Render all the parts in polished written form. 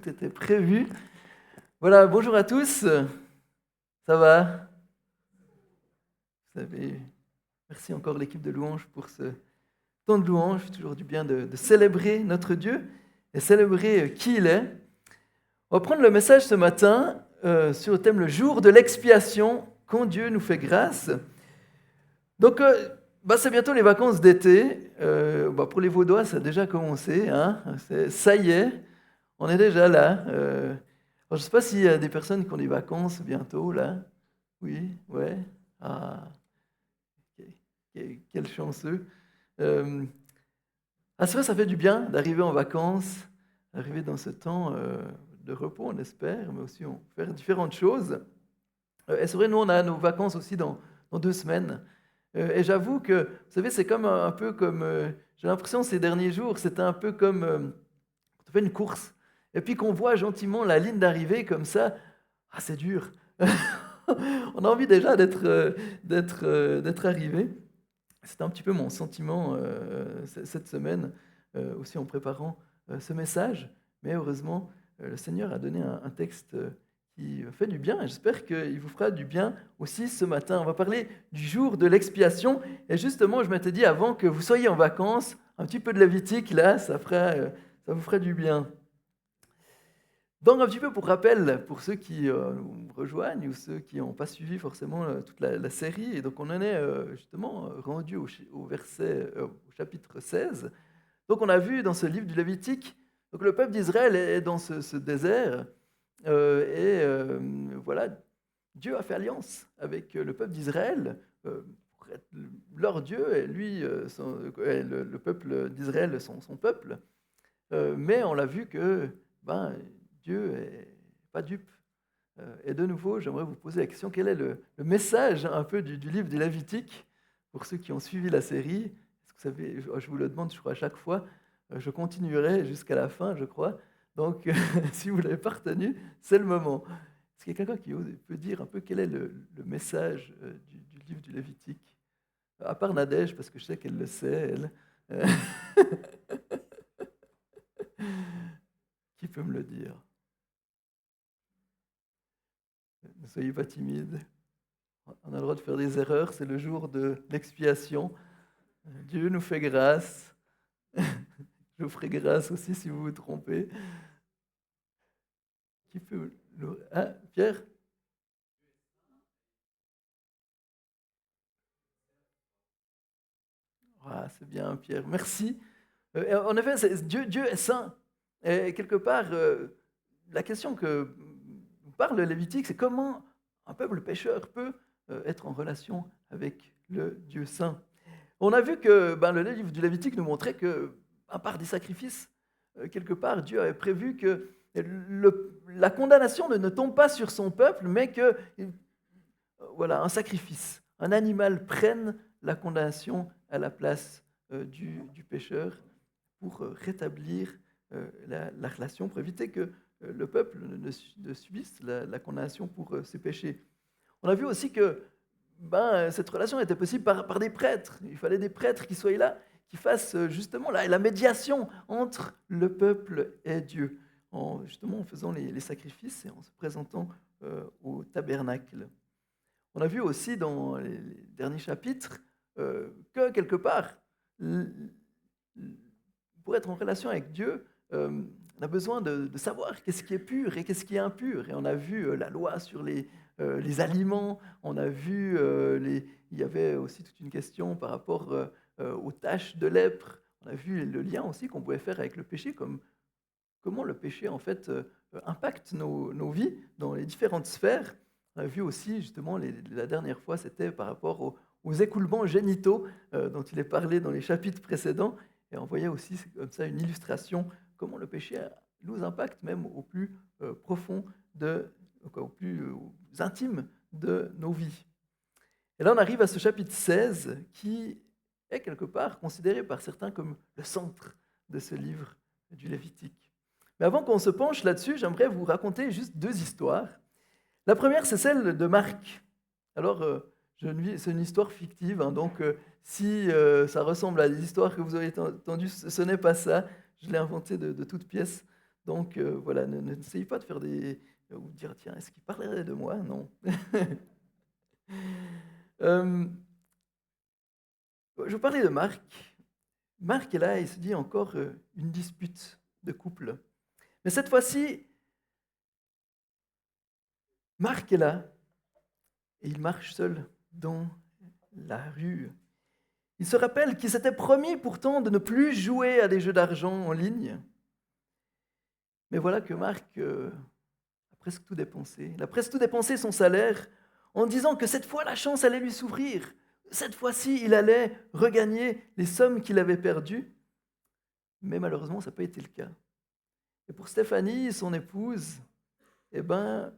C'était prévu. Voilà, bonjour à tous. Ça va? Vous savez, merci encore l'équipe de louanges pour ce temps de louange. C'est toujours du bien de célébrer notre Dieu et célébrer qui il est. On va prendre le message ce matin sur le thème le jour de l'expiation, quand Dieu nous fait grâce. Donc, c'est bientôt les vacances d'été. Pour les Vaudois, ça a déjà commencé. Hein. Ça y est, on est déjà là. Je ne sais pas s'il y a des personnes qui ont des vacances bientôt, là. Oui, ouais. Ah, quel chanceux. Euh, c'est vrai, ça fait du bien d'arriver en vacances, d'arriver dans ce temps de repos, on espère, mais aussi on peut faire différentes choses. Et c'est vrai, nous, on a nos vacances aussi dans 2 semaines. Et j'avoue que, vous savez, c'est comme un peu comme, j'ai l'impression ces derniers jours, c'était un peu comme quand on fait une course, et puis qu'on voit gentiment la ligne d'arrivée comme ça, c'est dur. On a envie déjà d'être arrivé. C'était un petit peu mon sentiment cette semaine, aussi en préparant ce message. Mais heureusement, le Seigneur a donné un texte qui fait du bien. Et j'espère qu'il vous fera du bien aussi ce matin. On va parler du jour de l'expiation. Et justement, je m'étais dit avant que vous soyez en vacances, un petit peu de Lévitique, là, ça vous fera du bien. Donc un petit peu pour rappel, pour ceux qui nous rejoignent ou ceux qui n'ont pas suivi forcément toute la série, et donc on en est justement rendu au chapitre 16. Donc on a vu dans ce livre du Lévitique, donc le peuple d'Israël est dans ce désert, voilà, Dieu a fait alliance avec le peuple d'Israël pour être leur Dieu, et lui, le peuple d'Israël, son peuple. Mais on l'a vu que Dieu n'est pas dupe. Et de nouveau, j'aimerais vous poser la question, quel est le message un peu du livre du Lévitique pour ceux qui ont suivi la série? Est-ce que vous savez, je vous le demande, je crois, à chaque fois. Je continuerai jusqu'à la fin, je crois. Donc, si vous ne l'avez pas retenu, c'est le moment. Est-ce qu'il y a quelqu'un qui peut dire un peu quel est le message du livre du Lévitique? À part Nadège, parce que je sais qu'elle le sait, elle. Qui peut me le dire? Ne soyez pas timide. On a le droit de faire des erreurs, c'est le jour de l'expiation. Dieu nous fait grâce. Je vous ferai grâce aussi si vous vous trompez. Qui peut le... Ah, Pierre? C'est bien, Pierre. Merci. En effet, Dieu est saint. Et quelque part, la question que parle le Lévitique, c'est comment un peuple pécheur peut être en relation avec le Dieu saint. On a vu que le livre du Lévitique nous montrait que, à part des sacrifices, quelque part, Dieu avait prévu que la condamnation ne tombe pas sur son peuple, mais que voilà, un sacrifice, un animal prenne la condamnation à la place du pécheur pour rétablir la relation, pour éviter que le peuple ne subisse la condamnation pour ses péchés. On a vu aussi que cette relation était possible par des prêtres. Il fallait des prêtres qui soient là, qui fassent justement la médiation entre le peuple et Dieu, justement en faisant les sacrifices et en se présentant au tabernacle. On a vu aussi dans les derniers chapitres que quelque part, pour être en relation avec Dieu, on a besoin de savoir qu'est-ce qui est pur et qu'est-ce qui est impur. Et on a vu la loi sur les aliments, on a vu, il y avait aussi toute une question par rapport aux taches de lèpre. On a vu le lien aussi qu'on pouvait faire avec le péché, comme comment le péché en fait impacte nos vies dans les différentes sphères. On a vu aussi justement la dernière fois, c'était par rapport aux écoulements génitaux dont il est parlé dans les chapitres précédents. Et on voyait aussi comme ça une illustration comment le péché nous impacte même au plus profond, au plus intime de nos vies. Et là, on arrive à ce chapitre 16 qui est quelque part considéré par certains comme le centre de ce livre du Lévitique. Mais avant qu'on se penche là-dessus, j'aimerais vous raconter juste 2 histoires. La première, c'est celle de Marc. Alors, c'est une histoire fictive, hein, donc si ça ressemble à des histoires que vous avez entendues, ce n'est pas ça. Je l'ai inventé de toutes pièces. Donc voilà, n'essayez pas de faire ou de dire: «Tiens, est-ce qu'il parlerait de moi?» Non. Hem, je vous parlais de Marc. Marc est là, il se dit encore, une dispute de couple. Mais cette fois-ci, Marc est là et il marche seul dans la rue. Il se rappelle qu'il s'était promis pourtant de ne plus jouer à des jeux d'argent en ligne. Mais voilà que Marc a presque tout dépensé. Il a presque tout dépensé son salaire en disant que cette fois la chance allait lui s'ouvrir. Cette fois-ci, il allait regagner les sommes qu'il avait perdues. Mais malheureusement, ça n'a pas été le cas. Et pour Stéphanie, son épouse, eh ben,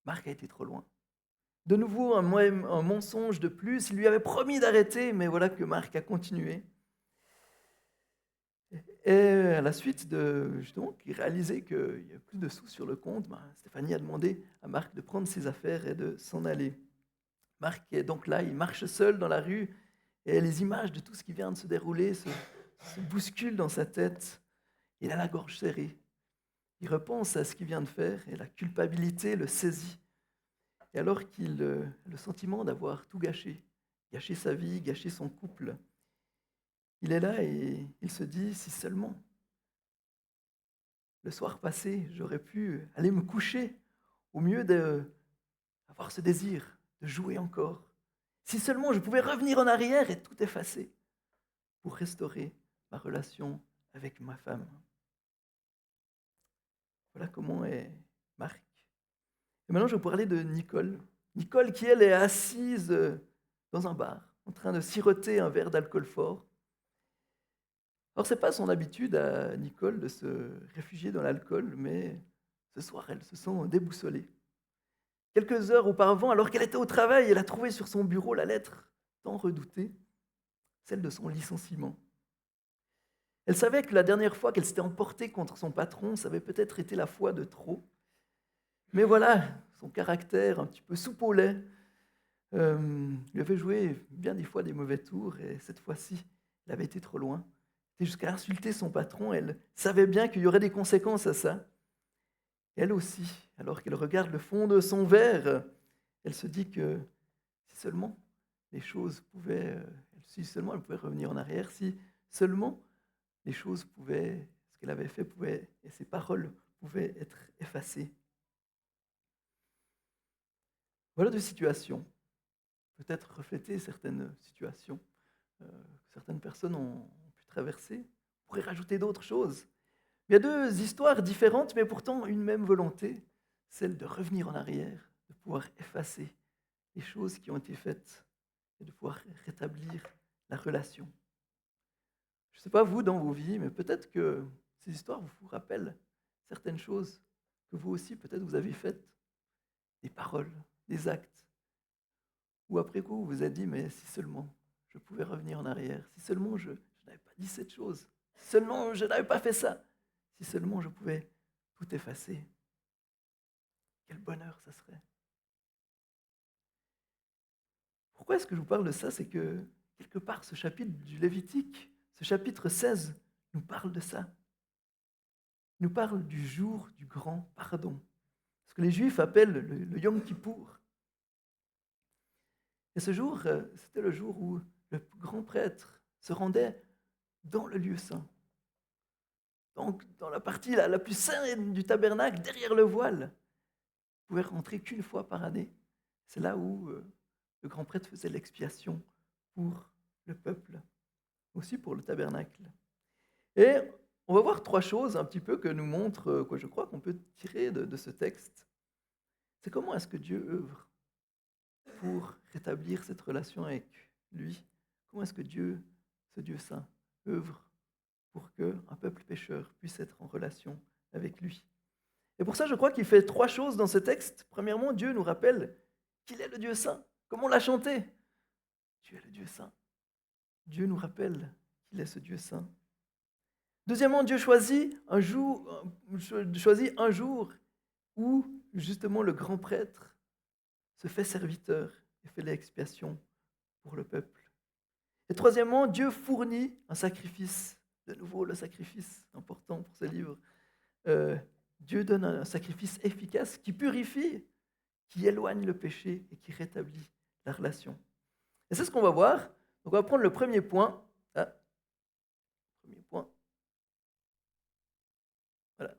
Marc a été trop loin. De nouveau, un mensonge de plus. Il lui avait promis d'arrêter, mais voilà que Marc a continué. Et à la suite de, justement, qu'il réalisait qu'il n'y avait plus de sous sur le compte, Stéphanie a demandé à Marc de prendre ses affaires et de s'en aller. Marc est donc là, il marche seul dans la rue, et les images de tout ce qui vient de se dérouler se bousculent dans sa tête. Il a la gorge serrée. Il repense à ce qu'il vient de faire, et la culpabilité le saisit. Et alors qu'il a le sentiment d'avoir tout gâché, gâché sa vie, gâché son couple, il est là et il se dit, si seulement le soir passé, j'aurais pu aller me coucher au mieux d'avoir ce désir de jouer encore. Si seulement je pouvais revenir en arrière et tout effacer pour restaurer ma relation avec ma femme. Voilà comment est Marc. Et maintenant, je vais vous parler de Nicole. Nicole qui, elle, est assise dans un bar, en train de siroter un verre d'alcool fort. Alors, ce n'est pas son habitude à Nicole de se réfugier dans l'alcool, mais ce soir, elle se sent déboussolée. Quelques heures auparavant, alors qu'elle était au travail, elle a trouvé sur son bureau la lettre tant redoutée, celle de son licenciement. Elle savait que la dernière fois qu'elle s'était emportée contre son patron, ça avait peut-être été la fois de trop. Mais voilà, son caractère un petit peu soupe au lait lui avait joué bien des fois des mauvais tours, et cette fois-ci, elle avait été trop loin. Et jusqu'à insulter son patron, elle savait bien qu'il y aurait des conséquences à ça. Elle aussi, alors qu'elle regarde le fond de son verre, elle se dit que si seulement les choses pouvaient, si seulement elle pouvait revenir en arrière, si seulement les choses pouvaient, ce qu'elle avait fait pouvait, et ses paroles pouvaient être effacées. Voilà deux situations, peut-être refléter certaines situations que certaines personnes ont pu traverser. On pourrait rajouter d'autres choses. Il y a deux histoires différentes, mais pourtant une même volonté, celle de revenir en arrière, de pouvoir effacer les choses qui ont été faites et de pouvoir rétablir la relation. Je ne sais pas vous dans vos vies, mais peut-être que ces histoires vous rappellent certaines choses que vous aussi peut-être vous avez faites, des paroles, des actes, ou après coup vous vous êtes dit, mais si seulement je pouvais revenir en arrière, si seulement je n'avais pas dit cette chose, si seulement je n'avais pas fait ça, si seulement je pouvais tout effacer, quel bonheur ça serait. Pourquoi est-ce que je vous parle de ça? C'est que quelque part ce chapitre du Lévitique, ce chapitre 16, nous parle de ça. Il nous parle du jour du grand pardon. Ce que les Juifs appellent le Yom Kippour. Et ce jour, c'était le jour où le grand prêtre se rendait dans le lieu saint. Donc, dans la partie la plus sainte du tabernacle, derrière le voile, il pouvait rentrer qu'une fois par année. C'est là où le grand prêtre faisait l'expiation pour le peuple, aussi pour le tabernacle. Et on va voir trois choses un petit peu que nous montre, je crois qu'on peut tirer de ce texte. C'est comment est-ce que Dieu œuvre pour rétablir cette relation avec lui. Comment est-ce que Dieu, ce Dieu saint, œuvre pour qu'un peuple pécheur puisse être en relation avec lui. Et pour ça, je crois qu'il fait trois choses dans ce texte. Premièrement, Dieu nous rappelle qu'il est le Dieu saint, comme on l'a chanté. Dieu est le Dieu saint. Dieu nous rappelle qu'il est ce Dieu saint. Deuxièmement, Dieu choisit un jour où justement le grand prêtre se fait serviteur et fait l'expiation pour le peuple. Et troisièmement, Dieu fournit un sacrifice De nouveau, le sacrifice, important pour ce livre. Dieu donne un sacrifice efficace qui purifie, qui éloigne le péché et qui rétablit la relation. Et c'est ce qu'on va voir. Donc on va prendre le premier point. Ah, premier point. Voilà.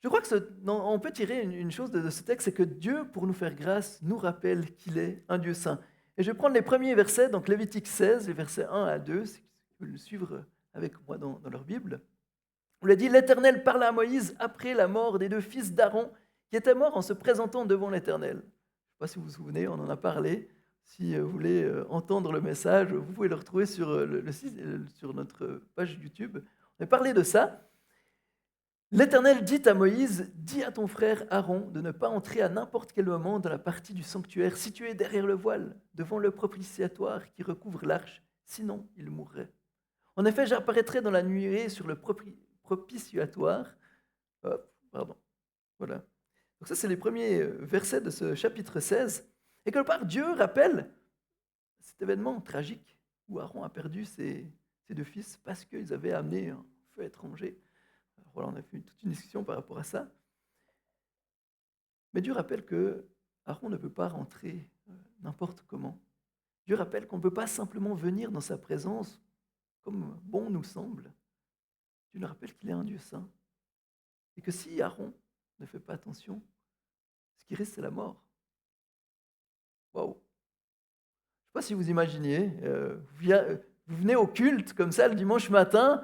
Je crois on peut tirer une chose de ce texte, c'est que Dieu, pour nous faire grâce, nous rappelle qu'il est un Dieu saint. Et je vais prendre les premiers versets, donc Lévitique 16, les versets 1 à 2, si vous veulent le suivre avec moi dans leur Bible. On l'a dit, l'Éternel parla à Moïse après la mort des 2 fils d'Aaron, qui étaient morts en se présentant devant l'Éternel. Je ne sais pas si vous vous souvenez, on en a parlé. Si vous voulez entendre le message, vous pouvez le retrouver sur, sur notre page YouTube. On a parlé de ça. L'Éternel dit à Moïse, dis à ton frère Aaron de ne pas entrer à n'importe quel moment dans la partie du sanctuaire située derrière le voile, devant le propitiatoire qui recouvre l'arche, sinon il mourrait. En effet, j'apparaîtrai dans la nuée sur le propitiatoire. Hop, pardon. Voilà. Donc ça, c'est les premiers versets de ce chapitre 16. Et quelque part, Dieu rappelle cet événement tragique où Aaron a perdu ses 2 fils parce qu'ils avaient amené un feu étranger. Alors voilà, on a fait toute une discussion par rapport à ça. Mais Dieu rappelle que Aaron ne peut pas rentrer n'importe comment. Dieu rappelle qu'on ne peut pas simplement venir dans sa présence comme bon nous semble. Dieu nous rappelle qu'il est un Dieu saint. Et que si Aaron ne fait pas attention, ce qui risque, c'est la mort. Waouh! Je ne sais pas si vous imaginiez, vous venez au culte comme ça le dimanche matin,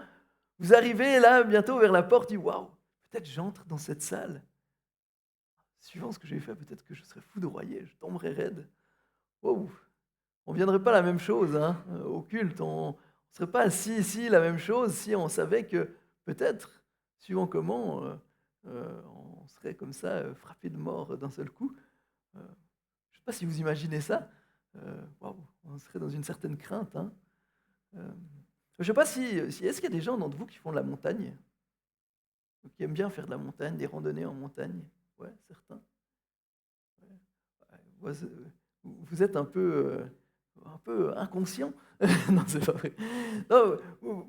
vous arrivez là bientôt vers la porte, vous dites waouh, peut-être j'entre dans cette salle. Suivant ce que j'ai fait, peut-être que je serais foudroyé, je tomberais raide. Waouh! On ne viendrait pas la même chose au culte, on ne serait pas assis ici la même chose si on savait que peut-être, suivant comment, on serait comme ça frappé de mort d'un seul coup. Je ne sais pas si vous imaginez ça. Waouh, on serait dans une certaine crainte. Je ne sais pas est-ce qu'il y a des gens d'entre vous qui font de la montagne, qui aiment bien faire de la montagne, des randonnées en montagne? Ouais, certains. Ouais. Vous êtes un peu inconscient. Non, c'est pas vrai. Non,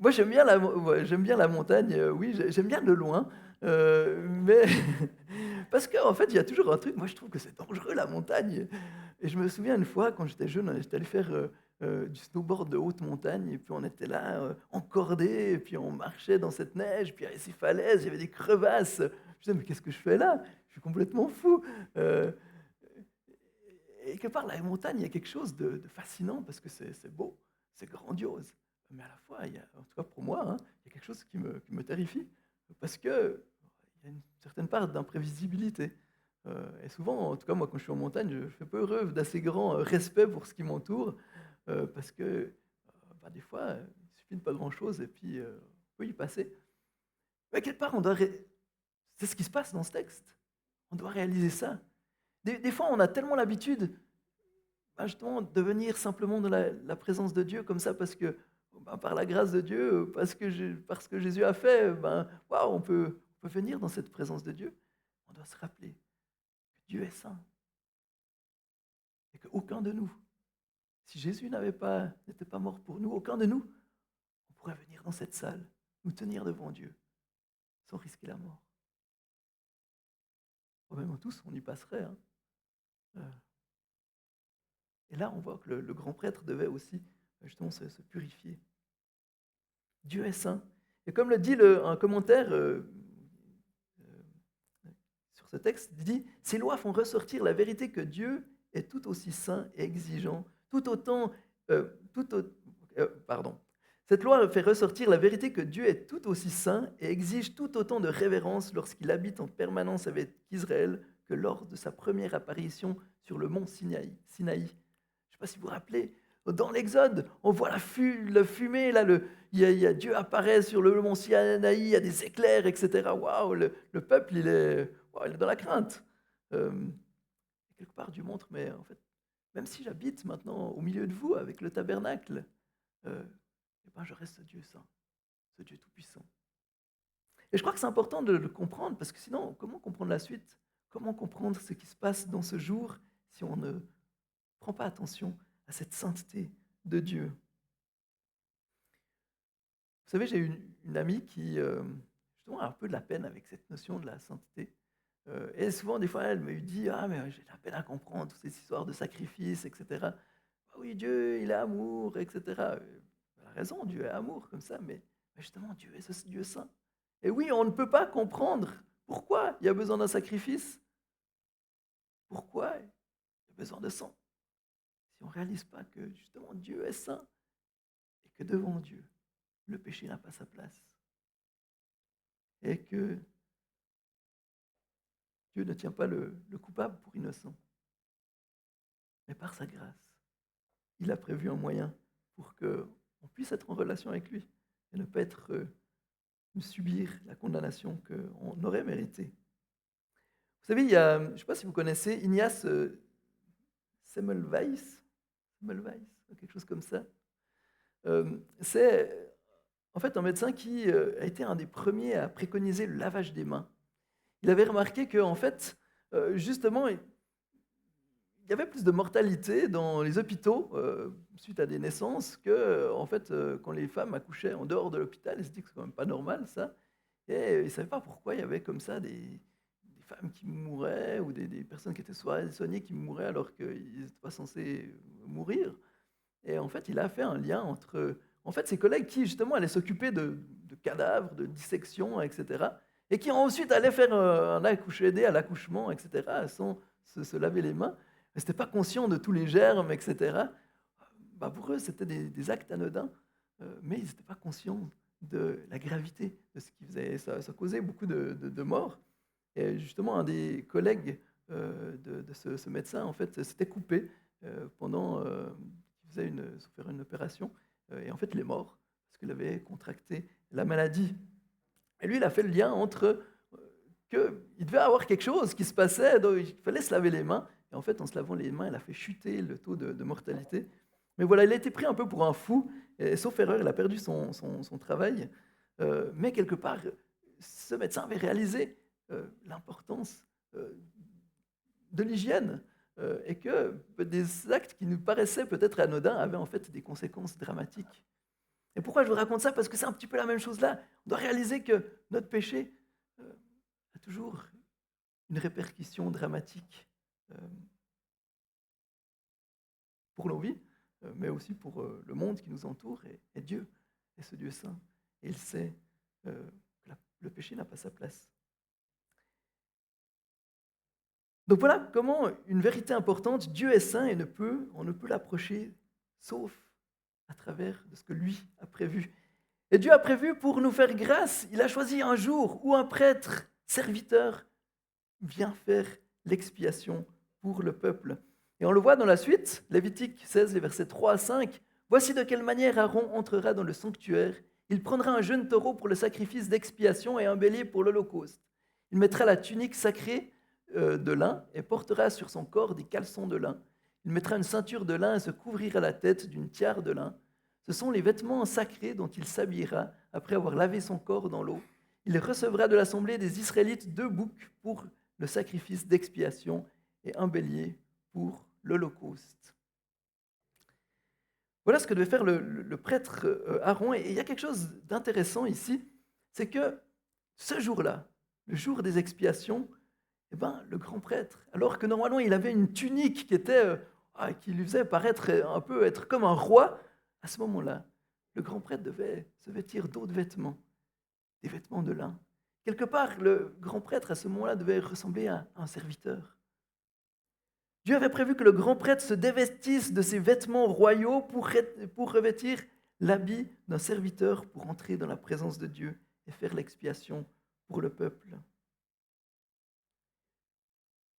moi, j'aime bien la montagne, oui, j'aime bien de loin, mais parce qu'en fait, il y a toujours un truc, moi, je trouve que c'est dangereux, la montagne. Et je me souviens une fois, quand j'étais jeune, j'étais allé faire du snowboard de haute montagne, et puis on était là, encordés, et puis on marchait dans cette neige, puis il y avait ces falaises, il y avait des crevasses. Je me disais, mais qu'est-ce que je fais là? Je suis complètement fou. Et quelque part, la montagne, il y a quelque chose de fascinant parce que c'est beau, c'est grandiose. Mais à la fois, en tout cas pour moi, il y a quelque chose qui me terrifie parce qu'il y a une certaine part d'imprévisibilité. Et souvent, en tout cas moi, quand je suis en montagne, je fais peu preuve d'assez grand respect pour ce qui m'entoure parce que des fois, il suffit de pas grand-chose et puis on peut y passer. Mais quelque part, c'est ce qui se passe dans ce texte. On doit réaliser ça. Des fois, on a tellement l'habitude justement de venir simplement dans la présence de Dieu comme ça parce que par la grâce de Dieu, parce que Jésus a fait, waouh, on peut venir dans cette présence de Dieu. On doit se rappeler que Dieu est saint et qu'aucun de nous, si Jésus n'était pas mort pour nous, aucun de nous, on pourrait venir dans cette salle, nous tenir devant Dieu sans risquer la mort. Même tous, on y passerait. Et là, on voit que le grand prêtre devait aussi justement se purifier. Dieu est saint. Et comme le dit un commentaire sur ce texte, il dit « Ces lois font ressortir la vérité que Dieu est tout aussi saint et exigeant, pardon. Cette loi fait ressortir la vérité que Dieu est tout aussi saint et exige tout autant de révérence lorsqu'il habite en permanence avec Israël que lors de sa première apparition sur le mont Sinaï. Je ne sais pas si vous vous rappelez, dans l'Exode, on voit la fumée, là, Dieu apparaît sur le mont Sinaï, il y a des éclairs, etc. Waouh, le peuple, il est dans la crainte. Quelque part, Dieu montre, mais en fait, même si j'habite maintenant au milieu de vous avec le tabernacle, je reste ce Dieu saint, ce Dieu tout-puissant. Et je crois que c'est important de le comprendre, parce que sinon, comment comprendre la suite? Comment comprendre ce qui se passe dans ce jour si on ne prend pas attention à cette sainteté de Dieu? Vous savez, j'ai une amie qui justement a un peu de la peine avec cette notion de la sainteté. Et souvent, des fois, elle me dit: «Ah mais j'ai de la peine à comprendre toutes ces histoires de sacrifices et cetera. Ah oui, Dieu, il est amour et cetera». Elle a raison, Dieu est amour comme ça, mais justement, Dieu est ce Dieu saint. Et oui, on ne peut pas comprendre pourquoi il y a besoin d'un sacrifice, pourquoi il y a besoin de sang, si on ne réalise pas que justement Dieu est saint et que devant Dieu, le péché n'a pas sa place et que Dieu ne tient pas le coupable pour innocent, mais par sa grâce, il a prévu un moyen pour qu'on puisse être en relation avec lui et ne pas être, subir la condamnation qu'on aurait méritée. Vous savez, il y a, je ne sais pas si vous connaissez Ignace Semmelweis, Semmelweis, quelque chose comme ça. C'est en fait un médecin qui a été un des premiers à préconiser le lavage des mains. Il avait remarqué que, en fait, justement, il y avait plus de mortalité dans les hôpitaux suite à des naissances que, en fait, quand les femmes accouchaient en dehors de l'hôpital. Ils se disaient que c'est quand même pas normal ça. Et ils ne savaient pas pourquoi il y avait comme ça des femmes qui mouraient ou des personnes qui étaient soignées qui mouraient alors qu'ils n'étaient pas censés mourir. Et en fait, il a fait un lien entre en fait, ses collègues qui, justement, allaient s'occuper de cadavres, de dissections, etc. Et qui ensuite allaient faire aider à l'accouchement, etc., sans se laver les mains. Mais n'étaient pas conscients de tous les germes, etc. Bah, pour eux, c'était des actes anodins, mais ils n'étaient pas conscients de la gravité de ce qu'ils faisaient. Ça causait beaucoup de morts. Et justement, un des collègues de ce médecin, en fait, s'était coupé pendant qu'il faisait faire une opération. Et en fait, il est mort parce qu'il avait contracté la maladie. Et lui, il a fait le lien entre qu'il devait avoir quelque chose qui se passait, donc il fallait se laver les mains. Et en fait, en se lavant les mains, il a fait chuter le taux de mortalité. Mais voilà, il a été pris un peu pour un fou. Et, sauf erreur, il a perdu son travail. Mais quelque part, ce médecin avait réalisé l'importance de l'hygiène et que des actes qui nous paraissaient peut-être anodins avaient en fait des conséquences dramatiques. Et pourquoi je vous raconte ça? Parce que c'est un petit peu la même chose là. On doit réaliser que notre péché a toujours une répercussion dramatique pour nos vies, mais aussi pour le monde qui nous entoure. Et Dieu est ce Dieu saint. Et il sait que le péché n'a pas sa place. Donc voilà comment une vérité importante, Dieu est saint et on ne peut l'approcher sauf à travers de ce que lui a prévu. Et Dieu a prévu pour nous faire grâce. Il a choisi un jour où un prêtre, serviteur, vient faire l'expiation pour le peuple. Et on le voit dans la suite, Lévitique 16, les versets 3 à 5. Voici de quelle manière Aaron entrera dans le sanctuaire. Il prendra un jeune taureau pour le sacrifice d'expiation et un bélier pour l'holocauste. Il mettra la tunique sacrée de lin et portera sur son corps des caleçons de lin. Il mettra une ceinture de lin et se couvrira la tête d'une tiare de lin. Ce sont les vêtements sacrés dont il s'habillera après avoir lavé son corps dans l'eau. Il recevra de l'assemblée des Israélites 2 boucs pour le sacrifice d'expiation et un bélier pour l'holocauste. Voilà ce que devait faire le prêtre Aaron. Et il y a quelque chose d'intéressant ici, c'est que ce jour-là, le jour des expiations, eh ben, le grand prêtre, alors que normalement il avait une tunique qui lui faisait paraître un peu être comme un roi, à ce moment-là, le grand prêtre devait se vêtir d'autres vêtements, des vêtements de lin. Quelque part, le grand prêtre, à ce moment-là, devait ressembler à un serviteur. Dieu avait prévu que le grand prêtre se dévestisse de ses vêtements royaux pour revêtir l'habit d'un serviteur pour entrer dans la présence de Dieu et faire l'expiation pour le peuple.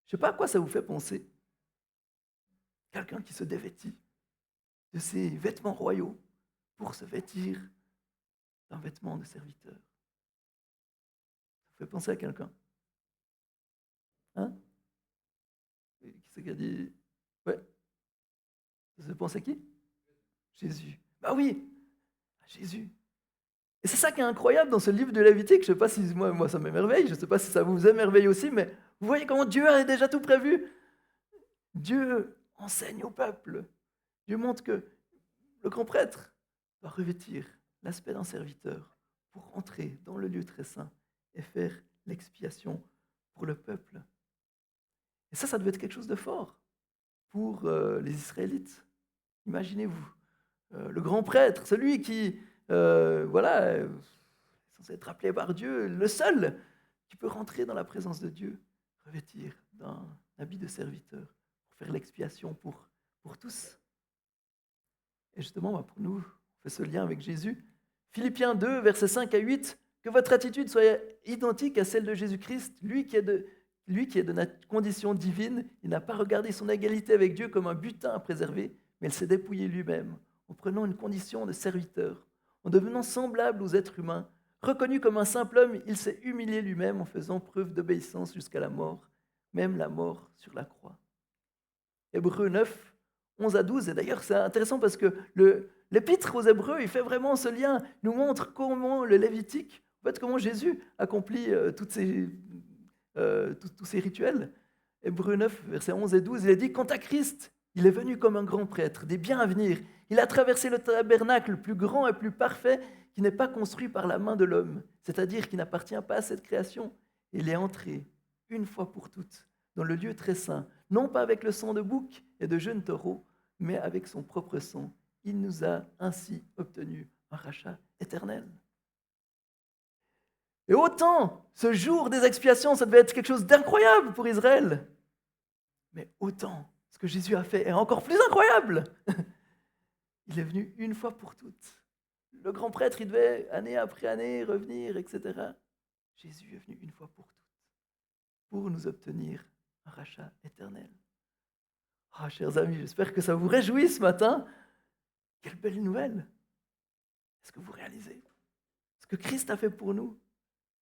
Je ne sais pas à quoi ça vous fait penser. Quelqu'un qui se dévêtit de ses vêtements royaux pour se vêtir d'un vêtement de serviteur. Ça vous fait penser à quelqu'un? Hein? Qui c'est qui a dit? Ouais. Ça fait penser à qui? Jésus. Bah oui, à Jésus. Et c'est ça qui est incroyable dans ce livre de Lévitique. Je ne sais pas si moi ça m'émerveille, je ne sais pas si ça vous émerveille aussi, mais vous voyez comment Dieu a déjà tout prévu. Dieu enseigne au peuple. Dieu montre que le grand prêtre va revêtir l'aspect d'un serviteur pour entrer dans le lieu très saint et faire l'expiation pour le peuple. Et ça devait être quelque chose de fort pour les Israélites. Imaginez-vous, le grand prêtre, celui qui, est censé être appelé par Dieu, le seul qui peut rentrer dans la présence de Dieu, revêtir d'un habit de serviteur pour faire l'expiation pour tous. Et justement, pour nous, on fait ce lien avec Jésus. Philippiens 2, versets 5 à 8, que votre attitude soit identique à celle de Jésus-Christ, lui qui est de notre condition divine. Il n'a pas regardé son égalité avec Dieu comme un butin à préserver, mais il s'est dépouillé lui-même, en prenant une condition de serviteur, en devenant semblable aux êtres humains. Reconnu comme un simple homme, il s'est humilié lui-même en faisant preuve d'obéissance jusqu'à la mort, même la mort sur la croix. Hébreux 9, 11 à 12, et d'ailleurs c'est intéressant parce que l'épître aux Hébreux, il fait vraiment ce lien, il nous montre comment le Lévitique, en fait comment Jésus accomplit tous ces rituels. Hébreux 9, versets 11 et 12, il est dit « Quant à Christ, il est venu comme un grand prêtre, des biens à venir. Il a traversé le tabernacle plus grand et plus parfait qui n'est pas construit par la main de l'homme, c'est-à-dire qui n'appartient pas à cette création. Il est entré, une fois pour toutes, dans le lieu très saint, non pas avec le sang de bouc et de jeunes taureaux, mais avec son propre sang. Il nous a ainsi obtenu un rachat éternel. » Et autant, ce jour des expiations, ça devait être quelque chose d'incroyable pour Israël. Mais autant, ce que Jésus a fait est encore plus incroyable. Il est venu une fois pour toutes. Le grand prêtre, il devait, année après année, revenir, etc. Jésus est venu une fois pour toutes, pour nous obtenir un rachat éternel. Ah, chers amis, j'espère que ça vous réjouit ce matin. Quelle belle nouvelle! Est-ce que vous réalisez ce que Christ a fait pour nous?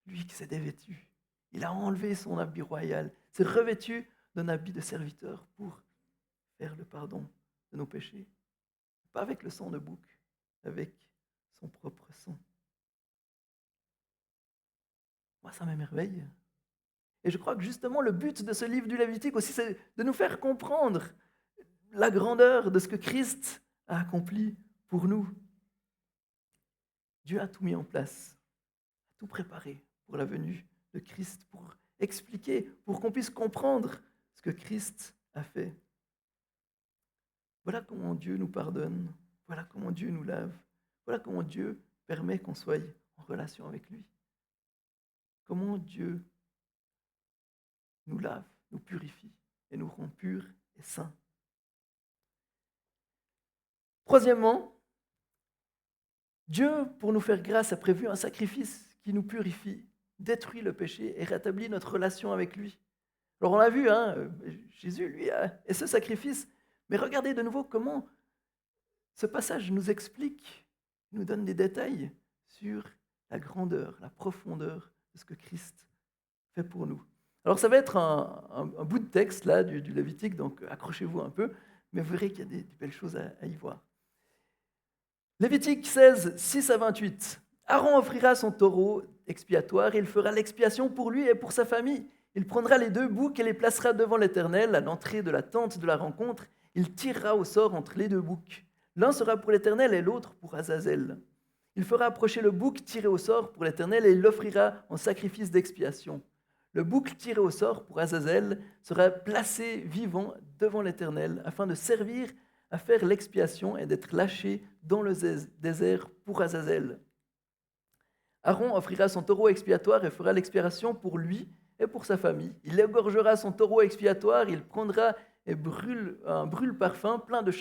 Lui qui s'est dévêtu, il a enlevé son habit royal, s'est revêtu d'un habit de serviteur pour faire le pardon de nos péchés. Pas avec le sang de bouc, avec son propre sang. Moi, ça m'émerveille. Et je crois que justement, le but de ce livre du Lévitique aussi, c'est de nous faire comprendre la grandeur de ce que Christ a accompli pour nous. Dieu a tout mis en place, a tout préparé pour la venue de Christ, pour expliquer, pour qu'on puisse comprendre ce que Christ a fait. Voilà comment Dieu nous pardonne, voilà comment Dieu nous lave, voilà comment Dieu permet qu'on soit en relation avec lui. Comment Dieu nous lave, nous purifie et nous rend purs et saints. Troisièmement, Dieu, pour nous faire grâce, a prévu un sacrifice qui nous purifie, détruit le péché et rétablit notre relation avec lui. Alors on l'a vu, Jésus, lui, est ce sacrifice. Mais regardez de nouveau comment ce passage nous explique, nous donne des détails sur la grandeur, la profondeur de ce que Christ fait pour nous. Alors ça va être un bout de texte là du Lévitique, donc accrochez-vous un peu, mais vous verrez qu'il y a des belles choses à y voir. Lévitique 16, 6 à 28. Aaron offrira son taureau expiatoire, il fera l'expiation pour lui et pour sa famille. Il prendra les 2 boucs et les placera devant l'Éternel à l'entrée de la tente de la rencontre. Il tirera au sort entre les 2 boucs. L'un sera pour l'Éternel et l'autre pour Azazel. Il fera approcher le bouc tiré au sort pour l'Éternel et il l'offrira en sacrifice d'expiation. Le bouc tiré au sort pour Azazel sera placé vivant devant l'Éternel afin de servir à faire l'expiation et d'être lâché dans le désert pour Azazel. Aaron offrira son taureau expiatoire et fera l'expiation pour lui et pour sa famille. Il égorgera son taureau expiatoire, il prendra et brûle un brûle-parfum plein de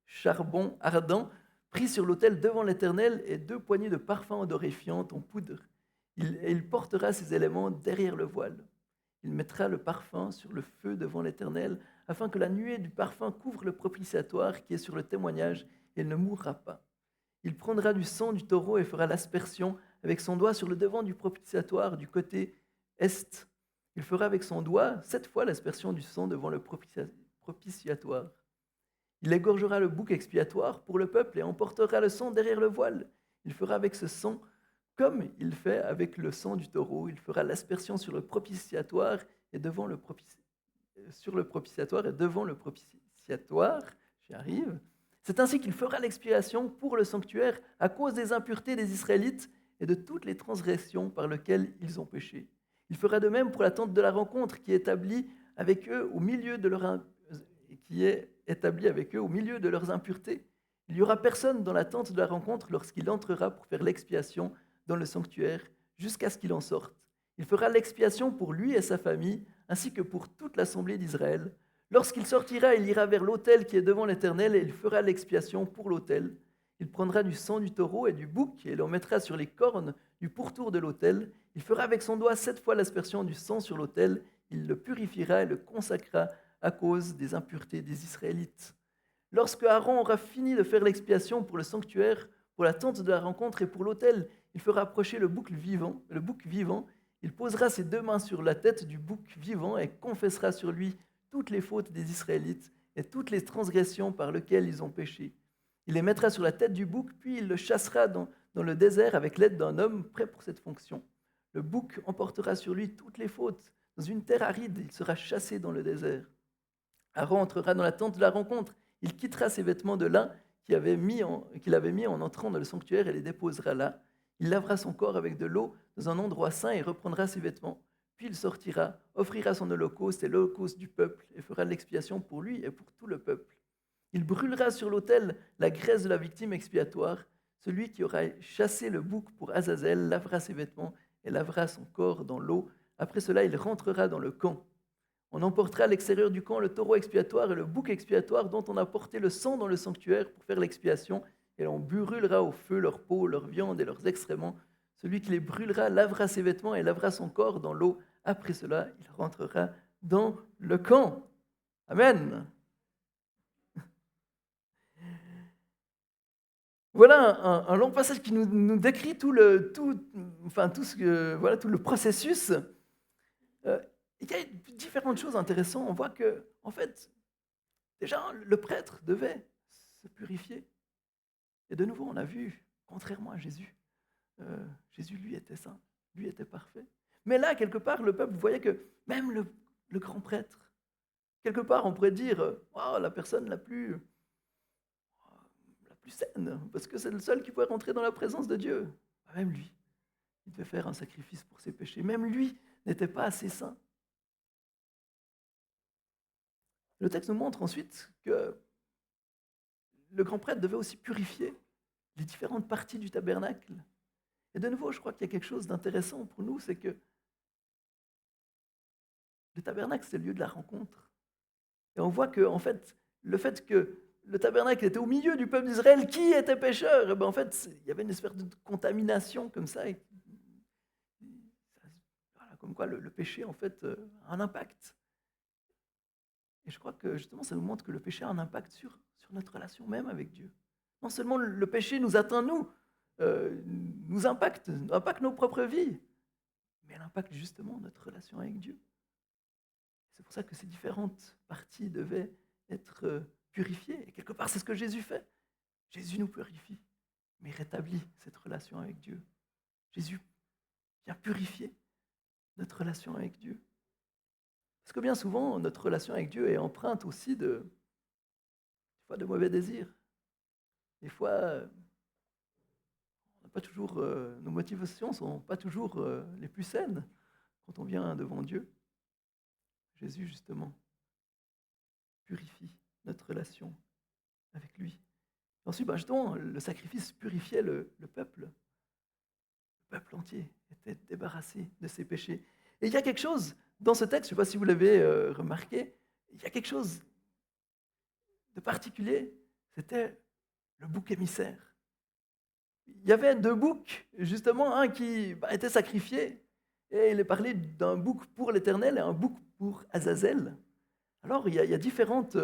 charbon ardent, pris sur l'autel devant l'Éternel, et 2 poignées de parfum odorifiant en poudre. Il portera ces éléments derrière le voile. Il mettra le parfum sur le feu devant l'Éternel, afin que la nuée du parfum couvre le propitiatoire qui est sur le témoignage, et il ne mourra pas. Il prendra du sang du taureau et fera l'aspersion avec son doigt sur le devant du propitiatoire du côté est. Il fera avec son doigt 7 fois l'aspersion du sang devant le propitiatoire. Il égorgera le bouc expiatoire pour le peuple et emportera le sang derrière le voile. Il fera avec ce sang comme il fait avec le sang du taureau. Il fera l'aspersion sur le propitiatoire et devant le propitiatoire. J'y arrive. C'est ainsi qu'il fera l'expiation pour le sanctuaire à cause des impuretés des Israélites et de toutes les transgressions par lesquelles ils ont péché. Il fera de même pour la tente de la rencontre qui est établie avec eux au milieu de leurs impuretés. Il n'y aura personne dans la tente de la rencontre lorsqu'il entrera pour faire l'expiation dans le sanctuaire jusqu'à ce qu'il en sorte. Il fera l'expiation pour lui et sa famille, ainsi que pour toute l'assemblée d'Israël. Lorsqu'il sortira, il ira vers l'autel qui est devant l'Éternel et il fera l'expiation pour l'autel. Il prendra du sang du taureau et du bouc et l'en mettra sur les cornes du pourtour de l'autel. Il fera avec son doigt 7 fois l'aspersion du sang sur l'autel. Il le purifiera et le consacrera à cause des impuretés des Israélites. Lorsque Aaron aura fini de faire l'expiation pour le sanctuaire, pour la tente de la rencontre et pour l'autel, il fera approcher le bouc vivant. Il posera ses 2 mains sur la tête du bouc vivant et confessera sur lui toutes les fautes des Israélites et toutes les transgressions par lesquelles ils ont péché. Il les mettra sur la tête du bouc, puis il le chassera dans le désert avec l'aide d'un homme prêt pour cette fonction. Le bouc emportera sur lui toutes les fautes. Dans une terre aride, il sera chassé dans le désert. Aaron entrera dans la tente de la rencontre. Il quittera ses vêtements de lin qu'il avait mis en entrant dans le sanctuaire et les déposera là. Il lavera son corps avec de l'eau dans un endroit saint et reprendra ses vêtements. Puis il sortira, offrira son holocauste et l'holocauste du peuple et fera l'expiation pour lui et pour tout le peuple. Il brûlera sur l'autel la graisse de la victime expiatoire. Celui qui aura chassé le bouc pour Azazel lavera ses vêtements et lavera son corps dans l'eau. Après cela, il rentrera dans le camp. On emportera à l'extérieur du camp le taureau expiatoire et le bouc expiatoire dont on a porté le sang dans le sanctuaire pour faire l'expiation, et on brûlera au feu leur peau, leur viande et leurs excréments. Celui qui les brûlera lavera ses vêtements et lavera son corps dans l'eau. Après cela, il rentrera dans le camp. Amen. Voilà un long passage qui nous décrit tout le processus. Il y a différentes choses intéressantes. On voit que, en fait, déjà, le prêtre devait se purifier. Et de nouveau, on a vu, contrairement à Jésus, Jésus, lui, était saint, lui était parfait. Mais là, quelque part, le peuple voyait que même le grand prêtre, quelque part, on pourrait dire, la personne la plus saine, parce que c'est le seul qui pouvait rentrer dans la présence de Dieu. Même lui, il devait faire un sacrifice pour ses péchés. Même lui n'était pas assez saint. Le texte nous montre ensuite que le grand prêtre devait aussi purifier les différentes parties du tabernacle. Et de nouveau, je crois qu'il y a quelque chose d'intéressant pour nous, c'est que le tabernacle, c'est le lieu de la rencontre. Et on voit que, en fait, le fait que le tabernacle était au milieu du peuple d'Israël qui était pécheur, et ben en fait, il y avait une espèce de contamination comme ça. Comme quoi le péché, en fait, a un impact. Et je crois que justement, ça nous montre que le péché a un impact sur notre relation même avec Dieu. Non seulement le péché nous atteint, nous impacte nos propres vies, mais elle impacte justement notre relation avec Dieu. C'est pour ça que ces différentes parties devaient être purifiées. Et quelque part, c'est ce que Jésus fait. Jésus nous purifie, mais rétablit cette relation avec Dieu. Jésus vient purifier notre relation avec Dieu. Parce que bien souvent, notre relation avec Dieu est empreinte aussi des fois de mauvais désirs. Des fois, nos motivations ne sont pas toujours les plus saines quand on vient devant Dieu. Jésus, justement, purifie notre relation avec lui. Ensuite, justement, le sacrifice purifiait le peuple. Le peuple entier était débarrassé de ses péchés. Et il y a quelque chose dans ce texte, je ne sais pas si vous l'avez remarqué, il y a quelque chose de particulier, c'était le bouc émissaire. Il y avait 2 boucs, justement, un qui était sacrifié, et il est parlé d'un bouc pour l'Éternel et un bouc pour Azazel. Alors, il y a différentes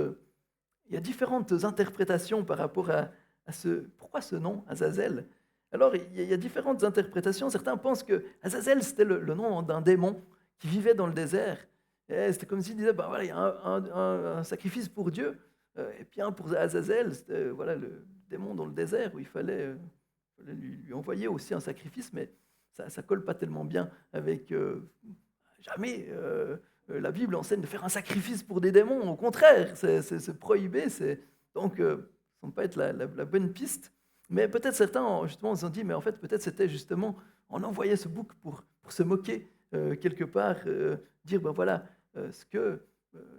interprétations par rapport à pourquoi ce nom, Azazel. Alors, il y a différentes interprétations. Certains pensent que Azazel, c'était le nom d'un démon qui vivait dans le désert. Et c'était comme s'il disait, voilà, il y a un sacrifice pour Dieu, et puis un pour Azazel, c'était le démon dans le désert, où il fallait lui envoyer aussi un sacrifice, mais ça ne colle pas tellement bien avec... jamais la Bible enseigne de faire un sacrifice pour des démons, au contraire, c'est prohibé. Donc, ce semble pas être la bonne piste. Mais peut-être certains, justement, se sont dit, mais en fait, peut-être c'était justement, on envoyait ce bouc pour se moquer, quelque part, dire, ben voilà, ce que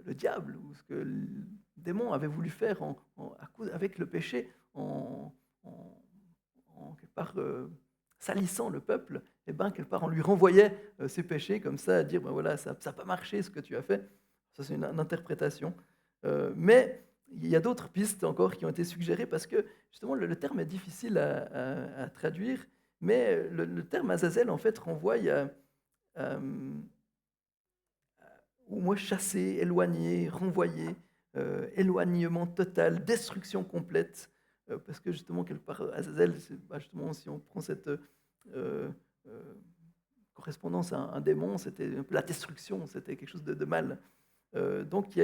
le diable ou ce que le démon avait voulu faire avec le péché, en- quelque part, salissant le peuple, et ben quelque part on lui renvoyait ses péchés comme ça, à dire ben voilà, ça n'a pas marché ce que tu as fait. Ça c'est une interprétation. Mais il y a d'autres pistes encore qui ont été suggérées parce que justement le terme est difficile à traduire, mais le terme Azazel en fait renvoie à, au moins chasser, éloigner, renvoyer, éloignement total, destruction complète, parce que justement, quelque part, Azazel, justement, si on prend cette euh, correspondance à un démon, c'était un peu la destruction, c'était quelque chose de mal. Donc,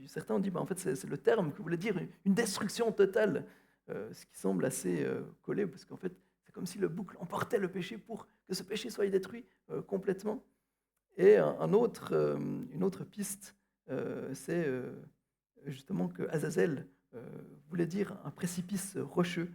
certains ont dit, en fait, c'est le terme que voulait dire une destruction totale, ce qui semble assez collé, parce qu'en fait, c'est comme si le bouc emportait le péché pour que ce péché soit détruit complètement. Et une autre piste, c'est justement que Azazel voulait dire un précipice rocheux.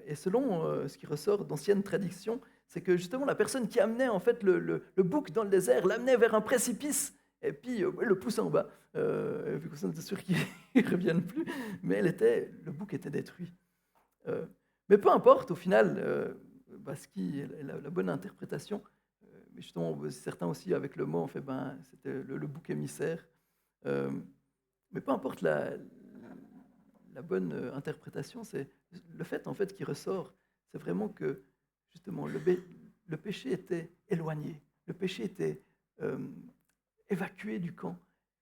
Et selon ce qui ressort d'anciennes traditions, c'est que justement la personne qui amenait en fait le bouc dans le désert l'amenait vers un précipice et puis le poussait en bas. Vu qu'on était sûr qu'il ne revienne plus, mais le bouc était détruit. Mais peu importe, au final, ce qui est la bonne interprétation, mais justement, certains aussi avec le mot, on fait, ben, c'était le bouc émissaire. Euh, mais peu importe la bonne interprétation, c'est le fait en fait qui ressort, c'est vraiment que justement le péché était éloigné, le péché était euh, évacué du camp,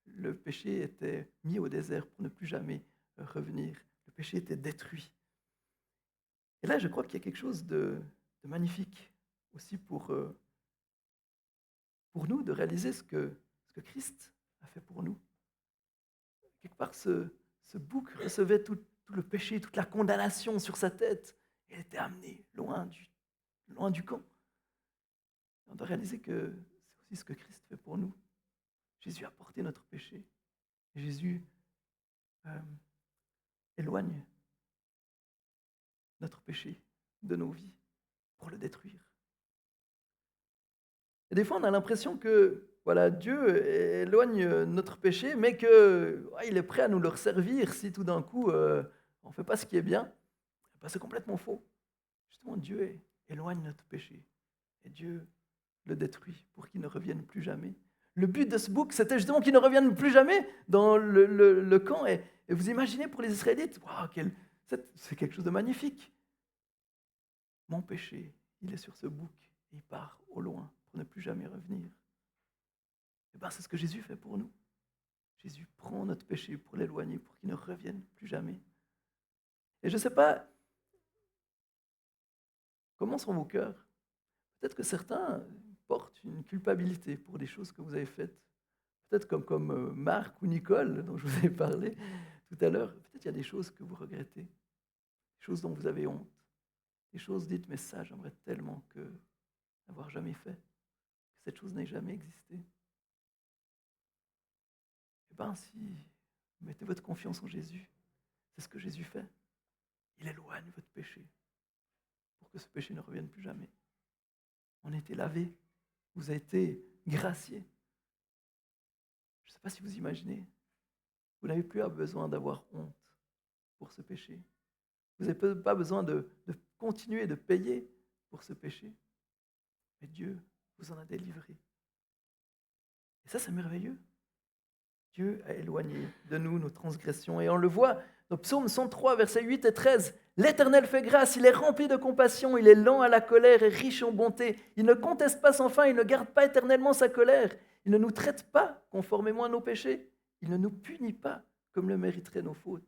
le péché était mis au désert pour ne plus jamais revenir, le péché était détruit. Et là, je crois qu'il y a quelque chose de magnifique aussi pour nous de réaliser ce que Christ a fait pour nous. Quelque part, ce bouc recevait tout le péché, toute la condamnation sur sa tête et était amené loin du camp. On doit réaliser que c'est aussi ce que Christ fait pour nous. Jésus a porté notre péché. Jésus euh, éloigne notre péché de nos vies pour le détruire. Et des fois, on a l'impression que voilà, Dieu éloigne notre péché, mais qu'il est prêt à nous le servir si tout d'un coup, on ne fait pas ce qui est bien. Ben, c'est complètement faux. Justement, Dieu éloigne notre péché et Dieu le détruit pour qu'il ne revienne plus jamais. Le but de ce bouc, c'était justement qu'il ne revienne plus jamais dans le camp. Et vous imaginez pour les Israélites, wow, c'est quelque chose de magnifique. Mon péché, il est sur ce bouc et il part au loin pour ne plus jamais revenir. Et bien, c'est ce que Jésus fait pour nous. Jésus prend notre péché pour l'éloigner, pour qu'il ne revienne plus jamais. Et je ne sais pas comment sont vos cœurs. Peut-être que certains portent une culpabilité pour des choses que vous avez faites. Peut-être comme Marc ou Nicole, dont je vous ai parlé tout à l'heure. Peut-être il y a des choses que vous regrettez, des choses dont vous avez honte, des choses dites, mais ça, j'aimerais tellement n'avoir jamais fait, que cette chose n'ait jamais existé. Eh bien, si vous mettez votre confiance en Jésus, c'est ce que Jésus fait. Il éloigne votre péché pour que ce péché ne revienne plus jamais. On a été lavé, vous avez été gracié. Je ne sais pas si vous imaginez, vous n'avez plus besoin d'avoir honte pour ce péché. Vous n'avez pas besoin de continuer de payer pour ce péché. Mais Dieu vous en a délivré. Et ça, c'est merveilleux. Dieu a éloigné de nous nos transgressions. Et on le voit dans Psaume 103, versets 8 et 13. L'Éternel fait grâce, il est rempli de compassion, il est lent à la colère et riche en bonté. Il ne conteste pas sans fin, il ne garde pas éternellement sa colère. Il ne nous traite pas conformément à nos péchés. Il ne nous punit pas comme le mériteraient nos fautes.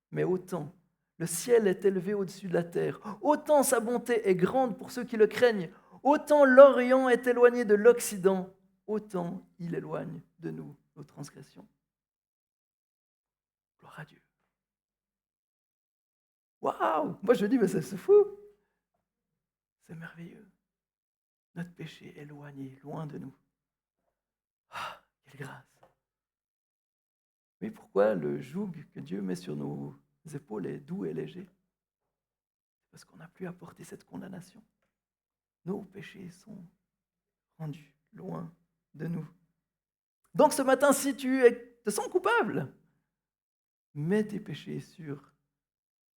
Mais autant le ciel est élevé au-dessus de la terre, autant sa bonté est grande pour ceux qui le craignent, autant l'Orient est éloigné de l'Occident, autant il éloigne de nous nos transgressions. Gloire à Dieu. Waouh! Moi je dis, mais c'est fou! C'est merveilleux. Notre péché est éloigné, loin de nous. Ah, quelle grâce! Mais pourquoi le joug que Dieu met sur épaules est doux et léger. Parce qu'on n'a plus à porter cette condamnation. Nos péchés sont rendus loin de nous. Donc ce matin, si tu te sens coupable, mets tes péchés sur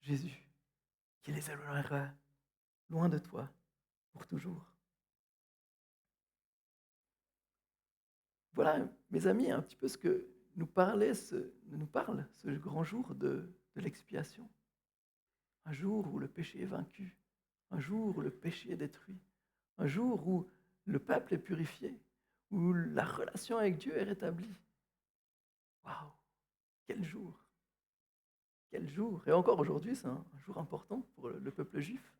Jésus, qui les éloignera loin de toi pour toujours. Voilà, mes amis, un petit peu ce que nous parle ce grand jour de l'expiation. Un jour où le péché est vaincu, un jour où le péché est détruit, un jour où le peuple est purifié, où la relation avec Dieu est rétablie. Waouh, quel jour! Quel jour! Et encore aujourd'hui, c'est un jour important pour le peuple juif.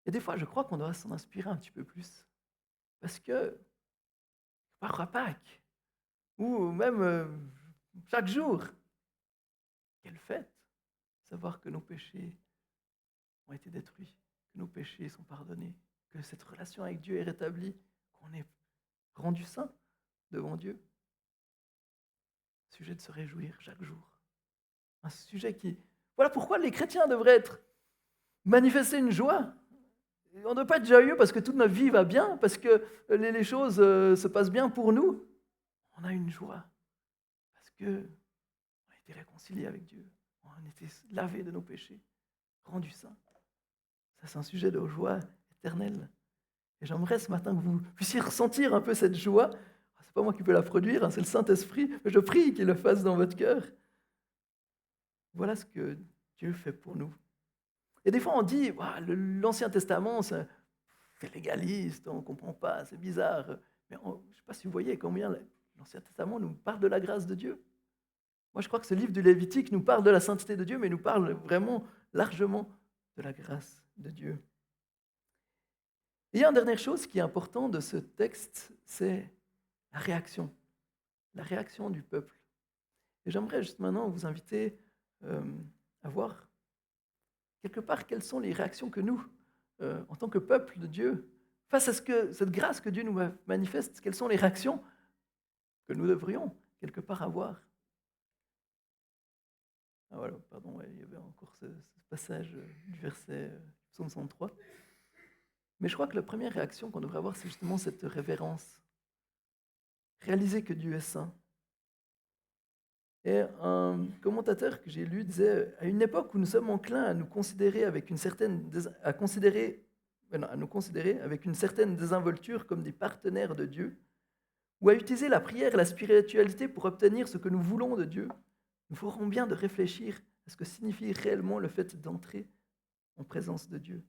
Et des fois, je crois qu'on doit s'en inspirer un petit peu plus. Parce que, par à Pâques, ou même chaque jour, quelle fête! Savoir que nos péchés ont été détruits, que nos péchés sont pardonnés, que cette relation avec Dieu est rétablie, qu'on est rendu saint devant Dieu. Sujet de se réjouir chaque jour. Un sujet qui... Voilà pourquoi les chrétiens devraient manifester une joie. On ne doit pas être joyeux parce que toute notre vie va bien, parce que les choses se passent bien pour nous. On a une joie parce qu'on a été réconcilié avec Dieu. On a été lavé de nos péchés, rendu saints. Ça, c'est un sujet de joie éternelle. Et j'aimerais ce matin que vous puissiez ressentir un peu cette joie. Ce n'est pas moi qui peux la produire, hein, c'est le Saint-Esprit, mais je prie qu'il le fasse dans votre cœur. Voilà ce que Dieu fait pour nous. Et des fois, on dit, l'Ancien Testament, c'est légaliste, on ne comprend pas, c'est bizarre. Mais je ne sais pas si vous voyez combien l'Ancien Testament nous parle de la grâce de Dieu. Moi, je crois que ce livre du Lévitique nous parle de la sainteté de Dieu, mais nous parle vraiment largement de la grâce de Dieu. Et il y a une dernière chose qui est importante de ce texte, c'est la réaction du peuple. Et j'aimerais juste maintenant vous inviter à voir quelque part quelles sont les réactions que nous, en tant que peuple de Dieu, face à cette grâce que Dieu nous manifeste, quelles sont les réactions que nous devrions quelque part avoir. Ah voilà, pardon, il y avait encore ce passage du verset psaume 103. Mais je crois que la première réaction qu'on devrait avoir, c'est justement cette révérence. Réaliser que Dieu est saint. Et un commentateur que j'ai lu disait, à une époque où nous sommes enclins à nous considérer avec une certaine désinvolture comme des partenaires de Dieu, ou à utiliser la prière et la spiritualité pour obtenir ce que nous voulons de Dieu, nous ferons bien de réfléchir à ce que signifie réellement le fait d'entrer en présence de Dieu.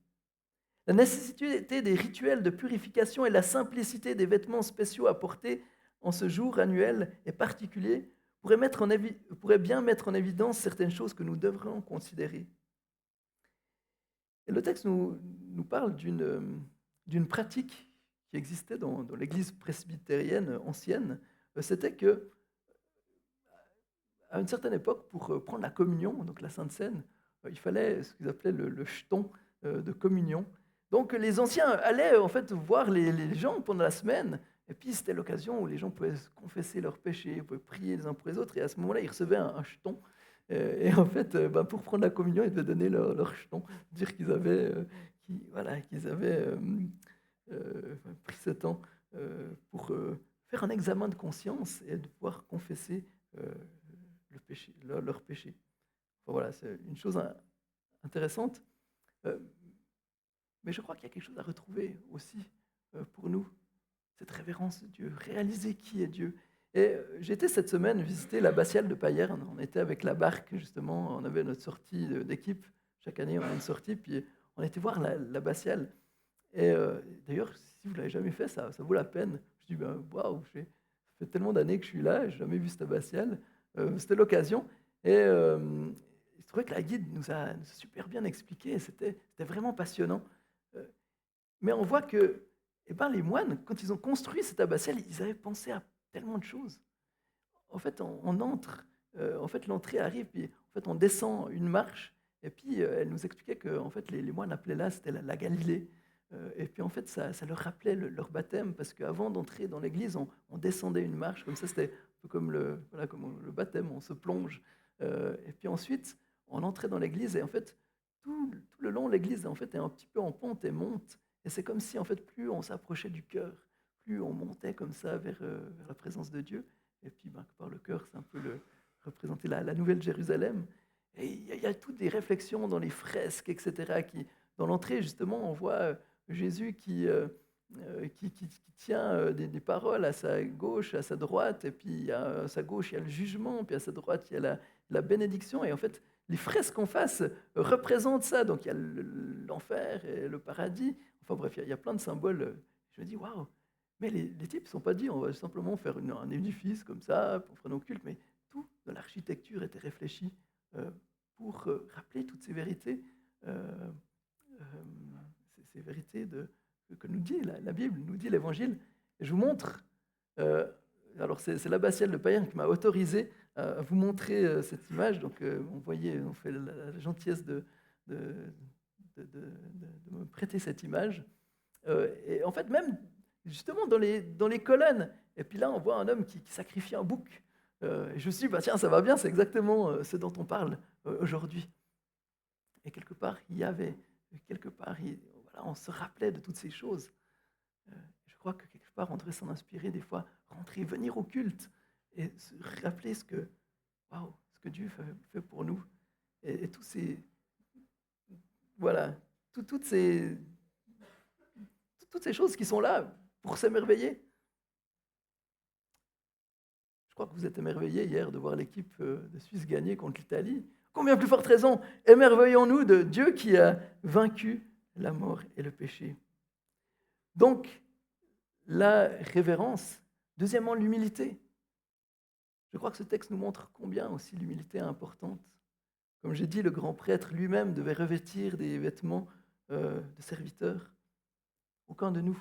La nécessité des rituels de purification et la simplicité des vêtements spéciaux à porter en ce jour annuel et particulier pourrait bien mettre en évidence certaines choses que nous devrions considérer. Et le texte nous parle d'une pratique qui existait dans l'église presbytérienne ancienne. C'était que, à une certaine époque, pour prendre la communion, donc la Sainte Seine, il fallait ce qu'ils appelaient le jeton de communion. Donc les anciens allaient en fait voir les gens pendant la semaine, et puis c'était l'occasion où les gens pouvaient confesser leurs péchés, pouvaient prier les uns pour les autres, et à ce moment-là, ils recevaient un jeton. Et en fait, pour prendre la communion, ils devaient donner leur jeton, dire qu'ils avaient, pris ce temps pour faire un examen de conscience et de pouvoir confesser leur péché. Enfin, voilà, c'est une chose intéressante. Mais je crois qu'il y a quelque chose à retrouver aussi pour nous, cette révérence de Dieu, réaliser qui est Dieu. Et j'étais cette semaine visiter l'abbatiale de Payerne. On était avec la barque, justement, on avait notre sortie d'équipe. Chaque année, on a une sortie, puis on était voir l'abbatiale. Et d'ailleurs, si vous ne l'avez jamais fait, ça vaut la peine. Je dis, waouh, ça fait tellement d'années que je suis là, je n'ai jamais vu cette abbatiale. C'était l'occasion. Et je trouvais que la guide nous a super bien expliqué. C'était vraiment passionnant. Mais on voit que les moines, quand ils ont construit cette abbatiale, ils avaient pensé à tellement de choses. En fait, on entre, l'entrée arrive, puis en fait, on descend une marche, et puis elle nous expliquait que en fait, les moines appelaient là, c'était la Galilée. Et puis en fait, ça leur rappelait leur baptême, parce qu'avant d'entrer dans l'église, on descendait une marche, comme ça, c'était un peu comme le baptême, on se plonge Et puis ensuite, on entrait dans l'église et en fait, tout le long, l'église en fait est un petit peu en pente et monte. Et c'est comme si en fait, plus on s'approchait du cœur, plus on montait comme ça vers la présence de Dieu. Et puis, par le cœur, c'est un peu représenter la Nouvelle Jérusalem. Et il y a toutes des réflexions dans les fresques, etc. Dans l'entrée, justement, on voit Jésus qui tient des paroles à sa gauche, à sa droite, et puis à sa gauche, il y a le jugement, puis à sa droite, il y a la bénédiction. Et en fait, les fresques en face représentent ça. Donc, il y a l'enfer et le paradis. Enfin bref, il y a plein de symboles. Je me dis, waouh, mais les types ne sont pas dit, on va simplement faire un édifice comme ça pour faire nos cultes, mais tout dans l'architecture était réfléchi euh, pour rappeler toutes ces vérités, euh, euh, ces vérités que nous dit la Bible, nous dit l'Évangile. Et je vous montre, euh, alors c'est l'abbatiale de Payerne qui m'a autorisé à vous montrer cette image. Donc on fait la gentillesse de, de me prêter cette image. Et en fait, même justement dans les colonnes, et puis là on voit un homme qui sacrifie un bouc. Et je me suis dit, bah, tiens, ça va bien, c'est exactement ce dont on parle aujourd'hui. Et quelque part, voilà, on se rappelait de toutes ces choses. Je crois que quelque part, on devrait s'en inspirer des fois, rentrer, venir au culte et se rappeler waouh, ce que Dieu fait pour nous. Et tous ces, voilà, toutes ces choses qui sont là pour s'émerveiller. Je crois que vous êtes émerveillés hier de voir l'équipe de Suisse gagner contre l'Italie. Combien plus forte raison, émerveillons-nous de Dieu qui a vaincu la mort et le péché. Donc, la révérence. Deuxièmement, l'humilité. Je crois que ce texte nous montre combien aussi l'humilité est importante. Comme j'ai dit, le grand prêtre lui-même devait revêtir des vêtements de serviteur. Aucun de nous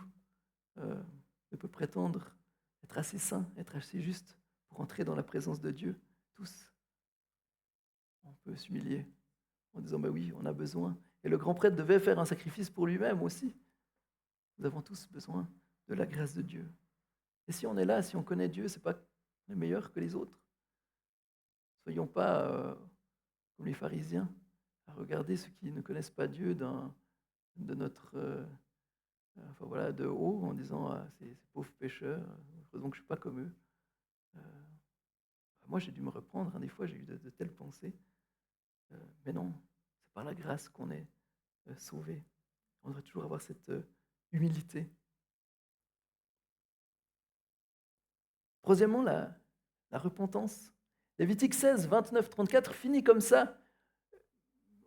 ne peut prétendre être assez saint, être assez juste pour entrer dans la présence de Dieu. Tous, on peut s'humilier en disant, bah oui, on a besoin. Et le grand prêtre devait faire un sacrifice pour lui-même aussi. Nous avons tous besoin de la grâce de Dieu. Et si on est là, si on connaît Dieu, ce n'est pas qu'on est meilleur que les autres. Soyons pas comme les pharisiens, à regarder ceux qui ne connaissent pas Dieu de notre, enfin voilà, de haut, en disant ah, ces pauvres pécheurs, heureusement que je ne suis pas comme eux. Euh, Moi, j'ai dû me reprendre, hein, des fois, j'ai eu de telles pensées. Mais non, c'est par la grâce qu'on est sauvé. On devrait toujours avoir cette humilité. Troisièmement, la repentance. Lévitique 16, 29, 34 finit comme ça.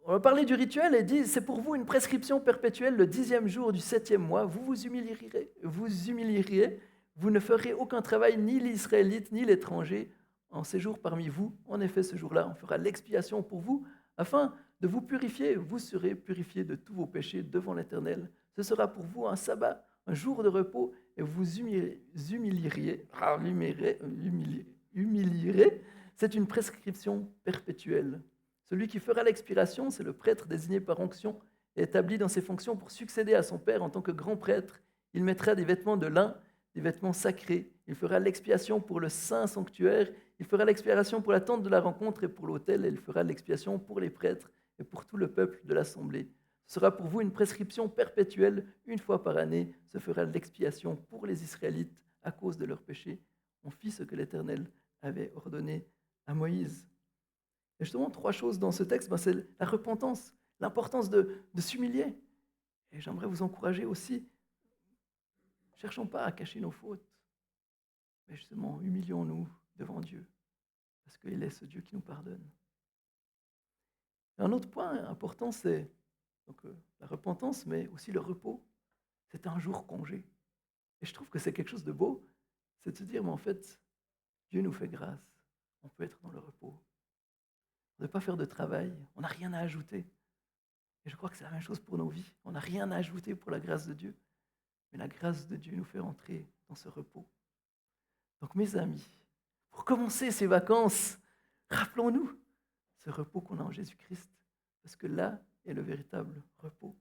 On va parler du rituel et dit, c'est pour vous une prescription perpétuelle le 10e jour du 7e mois. Vous humilieriez, vous ne ferez aucun travail, ni l'Israélite, ni l'étranger, en séjour parmi vous. En effet, ce jour-là, on fera l'expiation pour vous, afin de vous purifier. Vous serez purifiés de tous vos péchés devant l'Éternel. Ce sera pour vous un sabbat, un jour de repos, et vous humilierez. C'est une prescription perpétuelle. Celui qui fera l'expiration, c'est le prêtre désigné par onction et établi dans ses fonctions pour succéder à son père en tant que grand prêtre. Il mettra des vêtements de lin, des vêtements sacrés. Il fera l'expiation pour le saint sanctuaire. Il fera l'expiation pour la tente de la rencontre et pour l'autel. Et il fera l'expiation pour les prêtres et pour tout le peuple de l'assemblée. Ce sera pour vous une prescription perpétuelle. Une fois par année, se fera l'expiation pour les Israélites à cause de leurs péchés. On fit ce que l'Éternel avait ordonné à Moïse. Et justement, trois choses dans ce texte, c'est la repentance, l'importance de s'humilier. Et j'aimerais vous encourager aussi, cherchons pas à cacher nos fautes, mais justement, humilions-nous devant Dieu, parce qu'il est ce Dieu qui nous pardonne. Et un autre point important, c'est donc, la repentance, mais aussi le repos. C'est un jour congé. Et je trouve que c'est quelque chose de beau, c'est de se dire, mais en fait, Dieu nous fait grâce, on peut être dans le repos. On ne doit pas faire de travail, on n'a rien à ajouter. Et je crois que c'est la même chose pour nos vies. On n'a rien à ajouter pour la grâce de Dieu. Mais la grâce de Dieu nous fait entrer dans ce repos. Donc mes amis, pour commencer ces vacances, rappelons-nous ce repos qu'on a en Jésus-Christ. Parce que là est le véritable repos.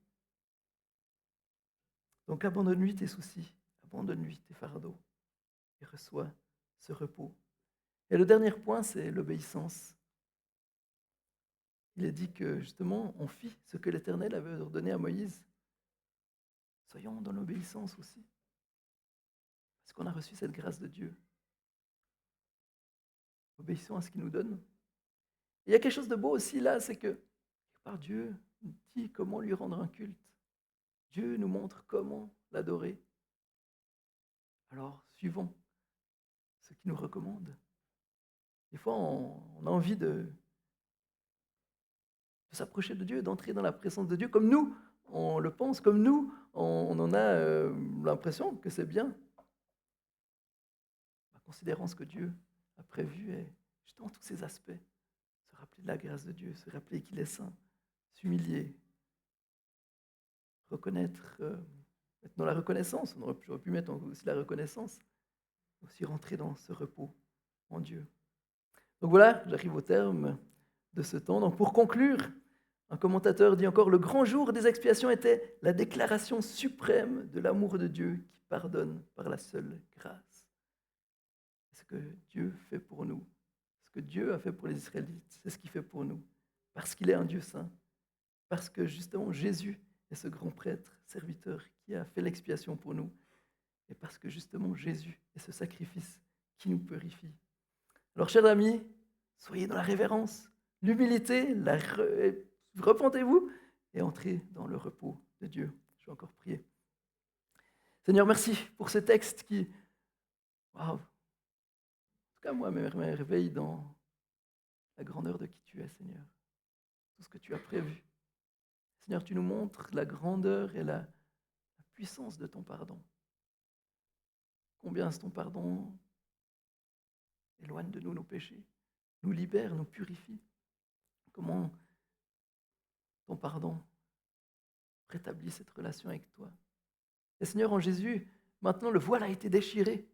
Donc abandonne-lui tes soucis, abandonne-lui tes fardeaux et reçois ce repos. Et le dernier point, c'est l'obéissance. il est dit que justement, on fit ce que l'Éternel avait ordonné à Moïse. Soyons dans l'obéissance aussi, parce qu'on a reçu cette grâce de Dieu. Obéissons à ce qu'il nous donne. Et il y a quelque chose de beau aussi là, c'est que par Dieu nous dit comment lui rendre un culte. Dieu nous montre comment l'adorer. Alors, suivons ce qu'il nous recommande. Des fois, on a envie de s'approcher de Dieu, d'entrer dans la présence de Dieu, comme nous, on le pense, comme nous, on en a l'impression que c'est bien. Considérant ce que Dieu a prévu et justement tous ces aspects, se rappeler de la grâce de Dieu, se rappeler qu'il est saint, s'humilier, reconnaître, maintenant la reconnaissance, j'aurais pu mettre aussi la reconnaissance, aussi rentrer dans ce repos en Dieu. Donc voilà, j'arrive au terme de ce temps. Donc pour conclure, un commentateur dit encore, le grand jour des expiations était la déclaration suprême de l'amour de Dieu qui pardonne par la seule grâce. Ce que Dieu fait pour nous, ce que Dieu a fait pour les Israélites, c'est ce qu'il fait pour nous, parce qu'il est un Dieu saint, parce que justement Jésus est ce grand prêtre, serviteur qui a fait l'expiation pour nous, et parce que justement Jésus est ce sacrifice qui nous purifie. Alors, chers amis, soyez dans la révérence, l'humilité, repentez-vous et entrez dans le repos de Dieu. Je vais encore prier. Seigneur, merci pour ce texte qui, waouh, en tout cas moi, me réveille dans la grandeur de qui tu es, Seigneur, tout ce que tu as prévu. Seigneur, tu nous montres la grandeur et la puissance de ton pardon. Combien ton pardon éloigne de nous nos péchés, nous libère, nous purifie. Comment ton pardon rétablit cette relation avec toi. Et Seigneur, en Jésus, maintenant le voile a été déchiré.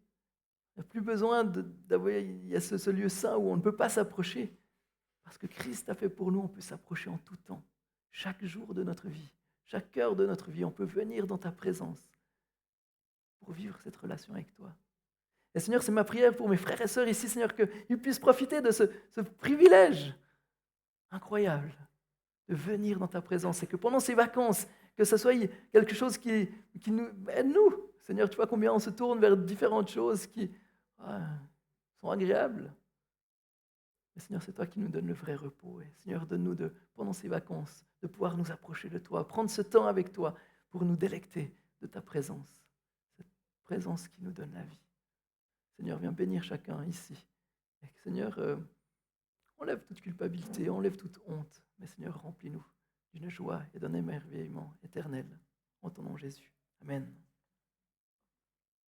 Il n'y a plus besoin d'avoir, il y a ce lieu saint où on ne peut pas s'approcher. Parce que Christ a fait pour nous, on peut s'approcher en tout temps. Chaque jour de notre vie, chaque heure de notre vie, on peut venir dans ta présence pour vivre cette relation avec toi. Et Seigneur, c'est ma prière pour mes frères et sœurs ici, Seigneur, qu'ils puissent profiter de ce privilège incroyable de venir dans ta présence. Et que pendant ces vacances, que ce soit quelque chose qui nous aide, nous. Seigneur, tu vois combien on se tourne vers différentes choses qui sont agréables. Mais Seigneur, c'est toi qui nous donnes le vrai repos. Et Seigneur, donne-nous pendant ces vacances, de pouvoir nous approcher de toi, prendre ce temps avec toi pour nous délecter de ta présence. Cette présence qui nous donne la vie. Seigneur, viens bénir chacun ici. Et Seigneur, enlève toute culpabilité, enlève toute honte. Mais Seigneur, remplis-nous d'une joie et d'un émerveillement éternel. En ton nom Jésus. Amen.